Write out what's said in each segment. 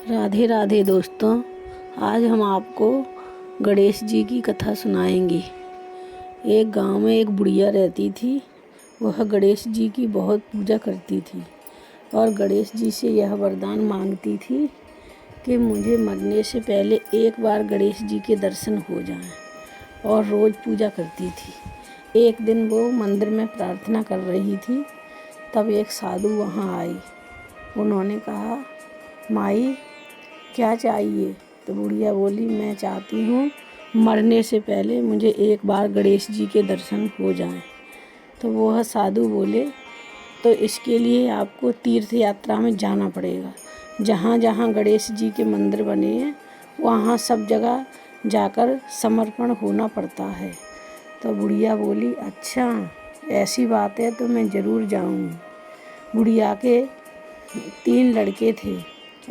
राधे राधे दोस्तों, आज हम आपको गणेश जी की कथा सुनाएंगे। एक गांव में एक बुढ़िया रहती थी। वह गणेश जी की बहुत पूजा करती थी और गणेश जी से यह वरदान मांगती थी कि मुझे मरने से पहले एक बार गणेश जी के दर्शन हो जाएं, और रोज़ पूजा करती थी। एक दिन वो मंदिर में प्रार्थना कर रही थी, तब एक साधु वहाँ आई। उन्होंने कहा, माई क्या चाहिए? तो बुढ़िया बोली, मैं चाहती हूँ मरने से पहले मुझे एक बार गणेश जी के दर्शन हो जाएं। तो वह साधु बोले, तो इसके लिए आपको तीर्थ यात्रा में जाना पड़ेगा। जहाँ जहाँ गणेश जी के मंदिर बने हैं वहाँ सब जगह जाकर समर्पण होना पड़ता है। तो बुढ़िया बोली, अच्छा ऐसी बात है तो मैं ज़रूर जाऊँगी। बुढ़िया के 3 लड़के थे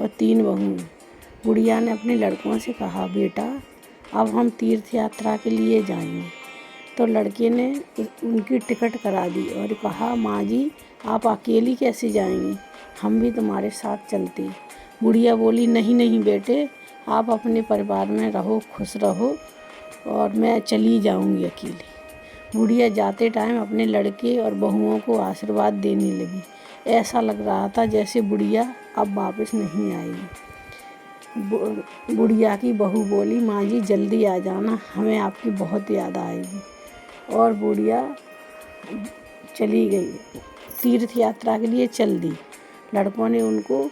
और 3 बहुएं। बुढ़िया ने अपने लड़कों से कहा, बेटा अब हम तीर्थ यात्रा के लिए जाएंगे। तो लड़के ने उनकी टिकट करा दी और कहा, माँ जी आप अकेली कैसे जाएंगी, हम भी तुम्हारे साथ चलते। बुढ़िया बोली, नहीं नहीं बेटे, आप अपने परिवार में रहो, खुश रहो, और मैं चली जाऊंगी अकेली। बुढ़िया जाते टाइम अपने लड़के और बहुओं को आशीर्वाद देने लगी। ऐसा लग रहा था जैसे बुढ़िया अब वापस नहीं आएगी। बुढ़िया की बहू बोली, माँ जी जल्दी आ जाना, हमें आपकी बहुत याद आएगी। और बुढ़िया चली गई, तीर्थ यात्रा के लिए चल दी। लड़कों ने उनको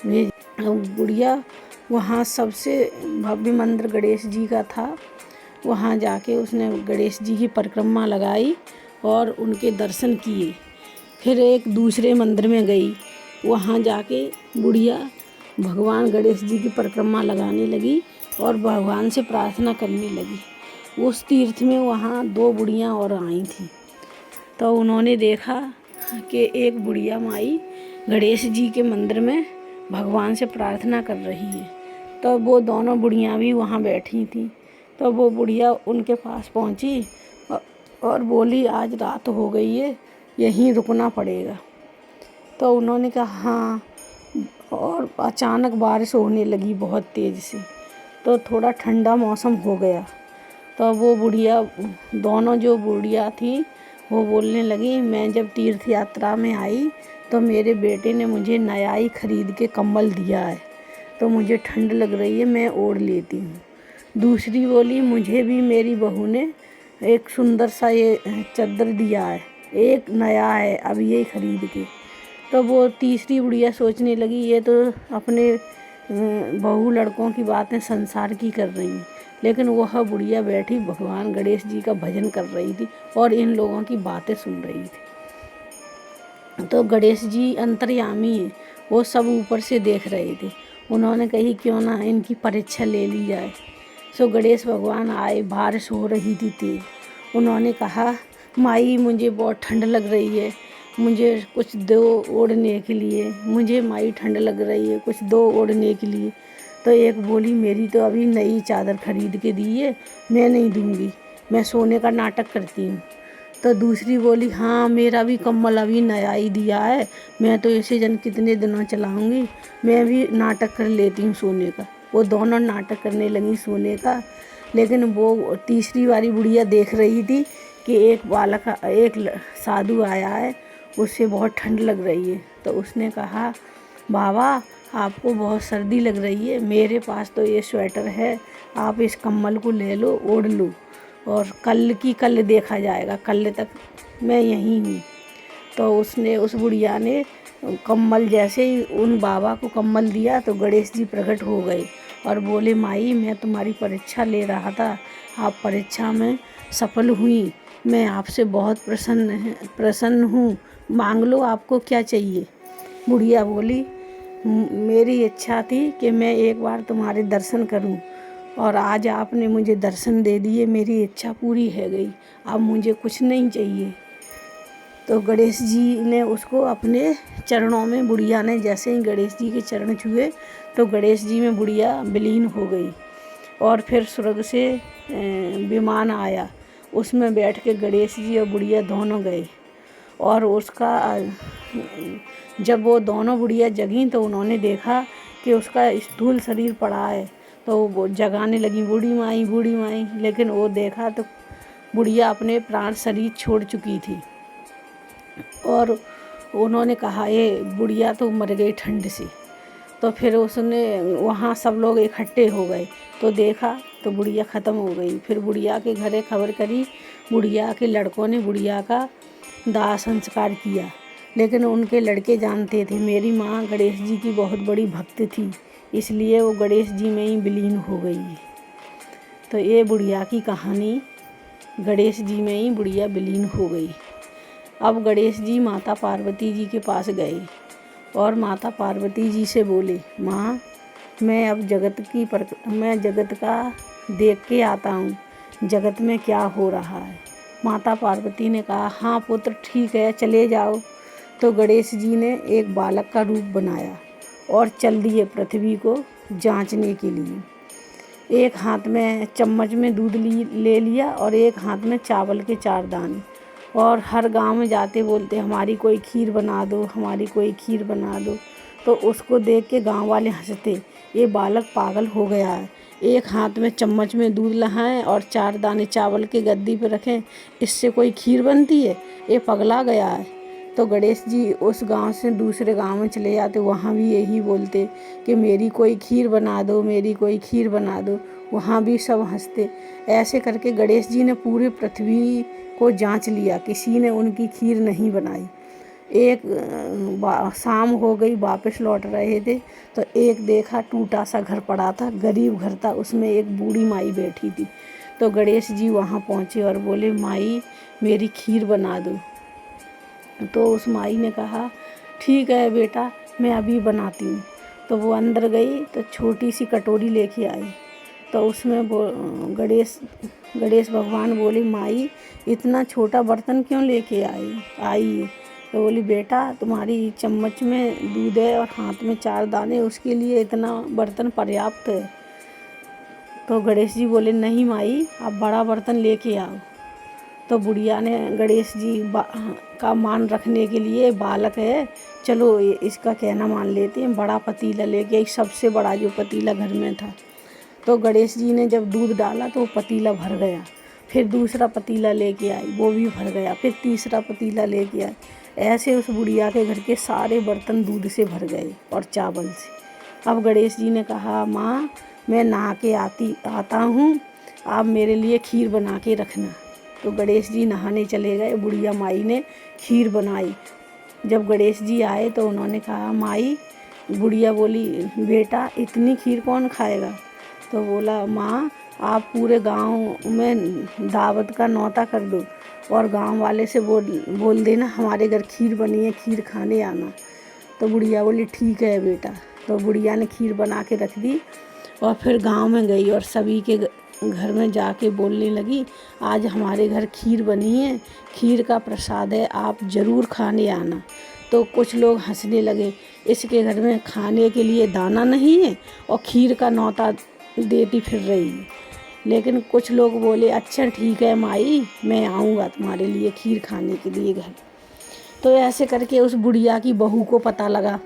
भेज। बुढ़िया वहाँ सबसे भव्य मंदिर गणेश जी का था। वहाँ जाके उसने गणेश जी की परिक्रमा लगाई और उनके दर्शन किए। फिर एक दूसरे मंदिर में गई। वहाँ जाके बुढ़िया भगवान गणेश जी की परिक्रमा लगाने लगी और भगवान से प्रार्थना करने लगी। उस तीर्थ में वहाँ 2 बुढ़ियाँ और आई थीं। तो उन्होंने देखा कि एक बुढ़िया माई गणेश जी के मंदिर में भगवान से प्रार्थना कर रही है। तो वो दोनों बुढ़ियाँ भी वहाँ बैठी थीं। तो वो बुढ़िया उनके पास पहुँची और बोली, आज रात हो गई है, यहीं रुकना पड़ेगा। तो उन्होंने कहा, हाँ। और अचानक बारिश होने लगी बहुत तेज़ से। तो थोड़ा ठंडा मौसम हो गया। तो वो बुढ़िया, दोनों जो बुढ़िया थी वो बोलने लगी, मैं जब तीर्थ यात्रा में आई तो मेरे बेटे ने मुझे नया ही खरीद के कंबल दिया है, तो मुझे ठंड लग रही है, मैं ओढ़ लेती हूँ। दूसरी बोली, मुझे भी मेरी बहू ने एक सुंदर सा ये चादर दिया है, एक नया है, अब ये खरीद के। तो वो तीसरी बुढ़िया सोचने लगी, ये तो अपने बहू लड़कों की बातें संसार की कर रही हैं। लेकिन वह बुढ़िया बैठी भगवान गणेश जी का भजन कर रही थी और इन लोगों की बातें सुन रही थी। तो गणेश जी अंतर्यामी हैं, वो सब ऊपर से देख रहे थे। उन्होंने कही, क्यों ना इनकी परीक्षा ले ली जाए। सो गणेश भगवान आए, बारिश हो रही थी तेज। उन्होंने कहा, माई मुझे बहुत ठंड लग रही है, मुझे कुछ दो ओढ़ने के लिए, मुझे माई ठंड लग रही है, कुछ दो ओढ़ने के लिए। तो एक बोली, मेरी तो अभी नई चादर खरीद के दी है, मैं नहीं दूंगी, मैं सोने का नाटक करती हूँ। तो दूसरी बोली, हाँ मेरा भी कम्बल अभी नया ही दिया है, मैं तो इसे जन कितने दिनों चलाऊँगी, मैं भी नाटक कर लेती हूँ सोने का। वो दोनों नाटक करने लगी सोने का। लेकिन वो तीसरी वाली बुढ़िया देख रही थी कि एक साधु आया है, उससे बहुत ठंड लग रही है। तो उसने कहा, बाबा आपको बहुत सर्दी लग रही है, मेरे पास तो ये स्वेटर है, आप इस कम्बल को ले लो, ओढ़ लो, और कल देखा जाएगा, कल तक मैं यहीं हूँ। तो उस बुढ़िया ने कम्बल जैसे ही उन बाबा को कम्बल दिया तो गणेश जी प्रकट हो गए और बोले, माई मैं तुम्हारी परीक्षा ले रहा था, आप परीक्षा में सफल हुई, मैं आपसे बहुत प्रसन्न हूँ, मांग लो आपको क्या चाहिए। बुढ़िया बोली, मेरी इच्छा थी कि मैं एक बार तुम्हारे दर्शन करूं, और आज आपने मुझे दर्शन दे दिए, मेरी इच्छा पूरी है गई, अब मुझे कुछ नहीं चाहिए। तो गणेश जी ने उसको अपने चरणों में, बुढ़िया ने जैसे ही गणेश जी के चरण छुए तो गणेश जी में बुढ़िया विलीन हो गई। और फिर स्वर्ग से विमान आया, उसमें बैठ के गणेश जी और बुढ़िया दोनों गए। और उसका जब वो दोनों बुढ़िया जगीं तो उन्होंने देखा कि उसका स्थूल शरीर पड़ा है। तो वो जगाने लगी, बूढ़ी माई, बूढ़ी माई। लेकिन वो देखा तो बुढ़िया अपने प्राण शरीर छोड़ चुकी थी। और उन्होंने कहा ये बुढ़िया तो मर गई ठंड से। तो फिर उसने वहाँ सब लोग इकट्ठे हो गए तो देखा तो बुढ़िया ख़त्म हो गई। फिर बुढ़िया के घरे खबर करी, बुढ़िया के लड़कों ने बुढ़िया का दाह संस्कार किया। लेकिन उनके लड़के जानते थे मेरी माँ गणेश जी की बहुत बड़ी भक्त थी, इसलिए वो गणेश जी में ही विलीन हो गई। तो ये बुढ़िया की कहानी, गणेश जी में ही बुढ़िया विलीन हो गई। अब गणेश जी माता पार्वती जी के पास गए और माता पार्वती जी से बोले, माँ मैं अब मैं जगत का देख के आता हूँ, जगत में क्या हो रहा है। माता पार्वती ने कहा, हाँ पुत्र ठीक है, चले जाओ। तो गणेश जी ने एक बालक का रूप बनाया और चल दिए पृथ्वी को जांचने के लिए। एक हाथ में चम्मच में दूध ले लिया और एक हाथ में चावल के 4 दाने। और हर गांव में जाते बोलते, हमारी कोई खीर बना दो, हमारी कोई खीर बना दो। तो उसको देख के गांव वाले हंसते, ये बालक पागल हो गया है, एक हाथ में चम्मच में दूध लहाएं और 4 दाने चावल के गद्दी पे रखें, इससे कोई खीर बनती है, ये पगला गया है। तो गणेश जी उस गांव से दूसरे गांव में चले जाते, वहाँ भी यही बोलते कि मेरी कोई खीर बना दो, मेरी कोई खीर बना दो। वहाँ भी सब हंसते। ऐसे करके गणेश जी ने पूरी पृथ्वी को जांच लिया, किसी ने उनकी खीर नहीं बनाई। एक शाम हो गई, वापस लौट रहे थे तो एक देखा टूटा सा घर पड़ा था, गरीब घर था, उसमें एक बूढ़ी माई बैठी थी। तो गणेश जी वहाँ पहुँचे और बोले, माई मेरी खीर बना दो। तो उस माई ने कहा, ठीक है बेटा, मैं अभी बनाती हूँ। तो वो अंदर गई तो छोटी सी कटोरी लेके आई। तो उसमें गणेश भगवान बोले, माई इतना छोटा बर्तन क्यों लेके आई। तो बोली, बेटा तुम्हारी चम्मच में दूध है और हाथ में 4 दाने, उसके लिए इतना बर्तन पर्याप्त है। तो गणेश जी बोले, नहीं माई आप बड़ा बर्तन लेके आओ। तो बुढ़िया ने गणेश जी का मान रखने के लिए, बालक है चलो इसका कहना मान लेते हैं, बड़ा पतीला लेके आई, सबसे बड़ा जो पतीला घर में था। तो गणेश जी ने जब दूध डाला तो वो पतीला भर गया। फिर दूसरा पतीला लेके आई, वो भी भर गया। फिर तीसरा पतीला लेके आई। ऐसे उस बुढ़िया के घर के सारे बर्तन दूध से भर गए और चावल से। अब गणेश जी ने कहा, माँ मैं नहा के आता हूँ, आप मेरे लिए खीर बना के रखना। तो गणेश जी नहाने चले गए, बुढ़िया माई ने खीर बनाई। जब गणेश जी आए तो उन्होंने कहा, माई, बुढ़िया बोली, बेटा इतनी खीर कौन खाएगा। तो बोला, माँ आप पूरे गांव में दावत का न्योता कर दो और गांव वाले से बोल देना हमारे घर खीर बनी है, खीर खाने आना। तो बुढ़िया बोली, ठीक है बेटा। तो बुढ़िया ने खीर बना के रख दी और फिर गांव में गई और सभी के घर में जाके बोलने लगी, आज हमारे घर खीर बनी है, खीर का प्रसाद है, आप ज़रूर खाने आना। तो कुछ लोग हंसने लगे, इसके घर में खाने के लिए दाना नहीं है और खीर का न्योता देती फिर रही है। लेकिन कुछ लोग बोले, अच्छा ठीक है माई, मैं आऊँगा तुम्हारे लिए खीर खाने के लिए घर। तो ऐसे करके उस बुढ़िया की बहू को पता लगा